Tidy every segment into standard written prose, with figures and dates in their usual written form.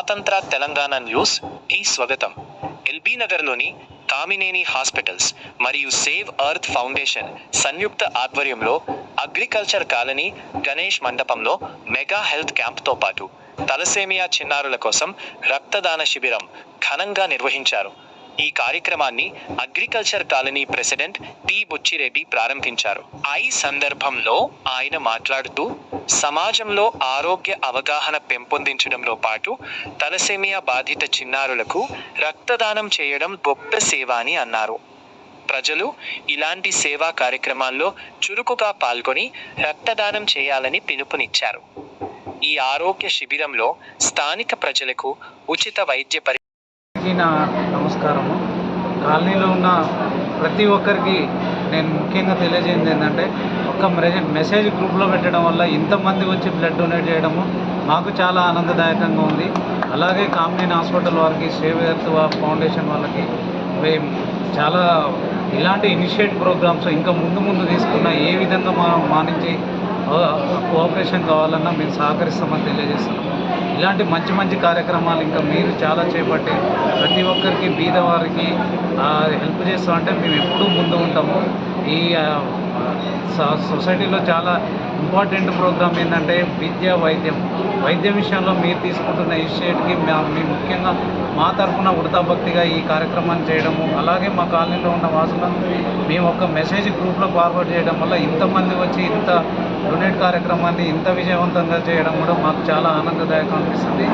స్వాతంత్ర తెలంగాణ న్యూస్ కి స్వాగతం. ఎల్బీ నగర్లోని కామినేని హాస్పిటల్స్ మరియు సేవ్ ఎర్త్ ఫౌండేషన్ సంయుక్త ఆధ్వర్యంలో అగ్రికల్చర్ కాలనీ గణేష్ మండపంలో మెగా హెల్త్ క్యాంప్తో పాటు తలసేమియా చిన్నారుల కోసం రక్తదాన శిబిరం ఘనంగా నిర్వహించారు. ఈ కార్యక్రమాన్ని agriculture colony president T Buchi Reddy ప్రారంభించారు. ఈ సందర్భంలో ఆయన మాట్లాడుతూ సమాజంలో ఆరోగ్య అవగాహన పెంపొందించడంలో పాటు తలసేమియా బాధిత చిన్నారులకు రక్తదానం చేయడం గొప్ప సేవ అని అన్నారు. ప్రజలు ఇలాంటి సేవా కార్యక్రమాల్లో చురుకుగా పాల్గొని రక్తదానం చేయాలని పిలుపునిచ్చారు. ఈ ఆరోగ్య శిబిరంలో స్థానిక ప్రజలకు ఉచిత వైద్య నమస్కారము. కాలనీలో ఉన్న ప్రతి ఒక్కరికి నేను ముఖ్యంగా తెలియజేయండి ఏంటంటే, ఒక మెసేజ్ గ్రూప్లో పెట్టడం వల్ల ఇంతమంది వచ్చి బ్లడ్ డొనేట్ చేయడము మాకు చాలా ఆనందదాయకంగా ఉంది. అలాగే కామినేని హాస్పిటల్ వారికి, సేవ్ ఎర్త్ ఫౌండేషన్ వాళ్ళకి మేము చాలా ఇలాంటి ఇనిషియేటివ్ ప్రోగ్రామ్స్ ఇంకా ముందు తీసుకున్న ఏ విధంగా మా నుంచి కోఆపరేషన్ కావాలన్నా మేము సహకరిస్తామని తెలియజేస్తున్నాము. ఇలాంటి మంచి కార్యక్రమాలు ఇంకా మీరు చాలా చేపట్టి ప్రతి ఒక్కరికి బీదవారికి హెల్ప్ చేస్తామంటే మేము ఎప్పుడూ ముందు ఉంటాము. ఈ సొసైటీలో చాలా ఇంపార్టెంట్ ప్రోగ్రామ్ ఏంటంటే విద్య, వైద్యం విషయంలో మీరు తీసుకుంటున్న ఇనిషియేటివ్కి మేము ముఖ్యంగా మా తరఫున వృతాభక్తిగా ఈ కార్యక్రమాన్ని చేయడము, అలాగే మా కాలనీలో ఉన్న వాసులను మేము ఒక మెసేజ్ గ్రూప్లో ఫార్వర్డ్ చేయడం వల్ల ఇంతమంది వచ్చి ఇంత డొనేట్ కార్యక్రమాన్ని ఇంత విజయవంతంగా చేయడం కూడా మాకు చాలా ఆనందదాయకం అనిపిస్తుంది.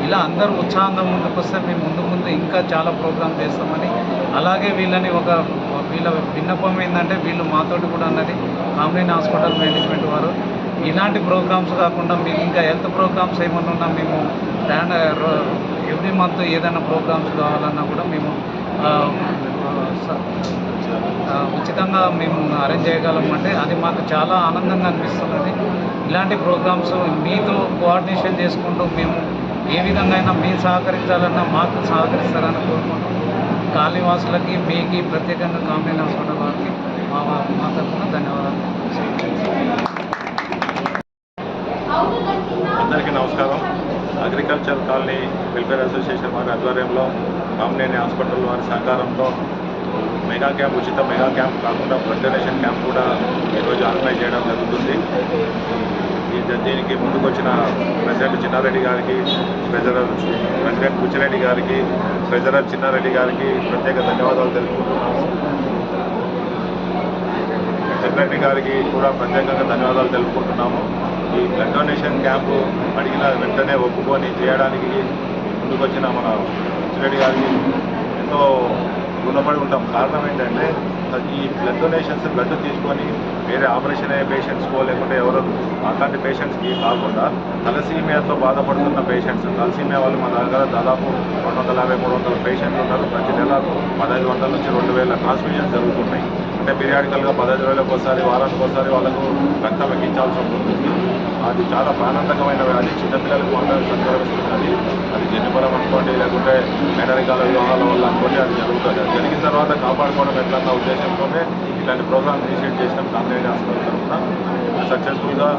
ఇలా అందరూ ఉత్సాహంగా ముందుకు వస్తే మేము ముందు ఇంకా చాలా ప్రోగ్రామ్ చేస్తామని, అలాగే వీళ్ళ విన్నపం ఏంటంటే, వీళ్ళు మాతోటి కూడా అన్నది కామినేని హాస్పిటల్ మేనేజ్మెంట్ వారు ఇలాంటి ప్రోగ్రామ్స్ కాకుండా మీకు ఇంకా హెల్త్ ప్రోగ్రామ్స్ ఏమన్నా ఉన్నా మేము ఎవ్రీ మంత్ ఏదైనా ప్రోగ్రామ్స్ కావాలన్నా కూడా మేము ఉచితంగా మేము అరేంజ్ చేయగలం. అంటే అది మాకు చాలా ఆనందంగా అనిపిస్తున్నది. ఇలాంటి ప్రోగ్రామ్స్ మీతో కోఆర్డినేషన్ చేసుకుంటూ మేము ఏ విధంగా అయినా మీరు సహకరించాలన్నా మాకు సహకరిస్తారని కోరుకుంటూ కాలనీవాసులకి మీకు ప్రత్యేకంగా కామినేని హాస్పిటల్ వారికి మా తరఫున ధన్యవాదాలు. అందరికీ నమస్కారం. అగ్రికల్చర్ కాలనీ వెల్ఫేర్ అసోసియేషన్ వారి ఆధ్వర్యంలో కామినేని హాస్పిటల్ వారి సహకారంతో ఉచిత మెగా క్యాంప్ కాకుండా బ్లడ్ డొనేషన్ క్యాంప్ కూడా ఈరోజు ఆర్గనైజ్ చేయడం జరుగుతుంది. దీనికి ముందుకొచ్చిన ప్రెసిడెంట్ చిన్నారెడ్డి గారికి, ప్రెసిడెంట్ బుచ్చిరెడ్డి గారికి, ట్రెజరర్ చిన్నారెడ్డి గారికి ప్రత్యేక ధన్యవాదాలు తెలుపుకుంటున్నాము. సెక్రటరీ గారికి కూడా ప్రత్యేకంగా ధన్యవాదాలు తెలుపుకుంటున్నాము. ఈ బ్లడ్ డొనేషన్ క్యాంపు అడిగిన వెంటనే ఒప్పుకొని చేయడానికి ముందుకొచ్చిన మన బుచ్చిరెడ్డి గారికి ఎంతో రుణపడి ఉంటాం. కారణం ఏంటంటే, ఈ బ్లడ్ డొనేషన్స్ బ్లడ్ తీసుకొని వేరే ఆపరేషన్ అయ్యే పేషెంట్స్కో లేకుంటే ఎవరో అట్లాంటి పేషెంట్స్కి కాకుండా తలసీమియాతో బాధపడుతున్న పేషెంట్స్, తలసీమియా వాళ్ళు మన దగ్గర దాదాపు 250-300 పేషెంట్లు ఉన్నారు. ప్రతి నెల 1500 నుంచి 2000 ట్రాన్స్ఫ్యూజన్స్ జరుగుతున్నాయి. అంటే పీరియాడికల్గా 15 రోజులకు ఒకసారి, వారానికి ఒకసారి వాళ్ళకు రక్తం ఎక్కించాల్సి ఉంటుంది. అది చాలా ప్రాణాంతకమైన వ్యాధి. చిన్నపిల్లలకు మాత్రమే సంక్రమిస్తున్నది. అది జన్యుపరం అనుకోండి, లేకుంటే మేనరికాల వివాహాల వల్ల అనుకోండి, అది జరుగుతుంది. అది జరిగిన తర్వాత కాపాడుకోవడం ఎట్లన్న ఉద్దేశంతోనే ఇలాంటి ప్రోగ్రామ్ ఇనిషియేట్ చేసినాం కామినేని హాస్పిటల్ తరఫున. సక్సెస్ఫుల్గా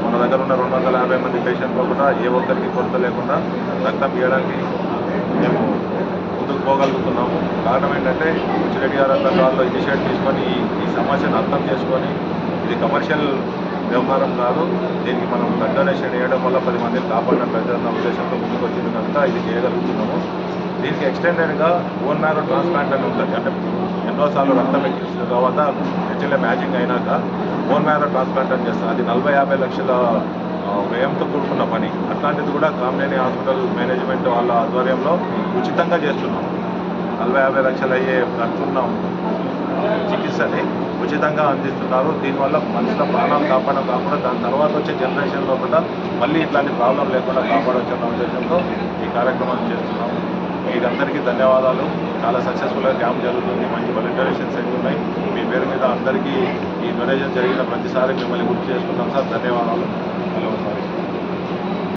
మన దగ్గర ఉన్న 250 మంది పేషెంట్లు కూడా ఏ ఒక్కరికి కొరత లేకుండా రక్తం ఇవ్వడానికి మేము ముందుకు పోగలుగుతున్నాము. కారణం ఏంటంటే, బుచ్చిరెడ్డి గారు వాళ్ళు ఇనిషియేట్ తీసుకొని ఈ సమస్యను అర్థం చేసుకొని ఇది కమర్షియల్ వ్యవహారం కాదు, దీనికి మనం బ్లడ్ డొనేషన్ చేయడం వల్ల 10 మందిని కాపాడిన పెద్దన్న ఉద్దేశంతో ముందుకు వచ్చింది కనుక ఇది చేయగలుగుతున్నాము. దీనికి ఎక్స్టెండెడ్గా బోన్ మ్యారో ట్రాన్స్ప్లాంట్ అని ఉంటుంది. అంటే ఎన్నోసార్లు రక్తం ఎక్కించిన తర్వాత హెచ్ఎల్ఏ మ్యాచింగ్ అయినాక బోన్ మ్యారో ట్రాన్స్ప్లాంట్ అని చేస్తాం. అది 40-50 లక్షల వ్యయంతో కూడుకున్న పని. అట్లాంటిది కూడా కామినేని హాస్పిటల్ మేనేజ్మెంట్ వాళ్ళ ఆధ్వర్యంలో ఉచితంగా చేస్తున్నాం. 40-50 లక్షలు అయ్యే ఖర్చున్న చికిత్సని ఉచితంగా అందిస్తున్నారు. దీనివల్ల మనుషుల ప్రాణాలు కాపాడడం కాకుండా దాని తర్వాత వచ్చే జనరేషన్లో కూడా మళ్ళీ ఇట్లాంటి ప్రాబ్లం లేకుండా కాపాడవచ్చన్న ఉద్దేశంతో ఈ కార్యక్రమాలు చేస్తున్నాము. మీకందరికీ ధన్యవాదాలు. చాలా సక్సెస్ఫుల్గా క్యాంప్ జరుగుతుంది. మంచి బ్లడ్ డొనేషన్స్ అవుతున్నాయి. మీ పేరు మీద అందరికీ ఈ డొనేషన్ జరిగిన ప్రతిసారి మిమ్మల్ని గుర్తు చేసుకుంటాం సార్. ధన్యవాదాలు. Hello sir.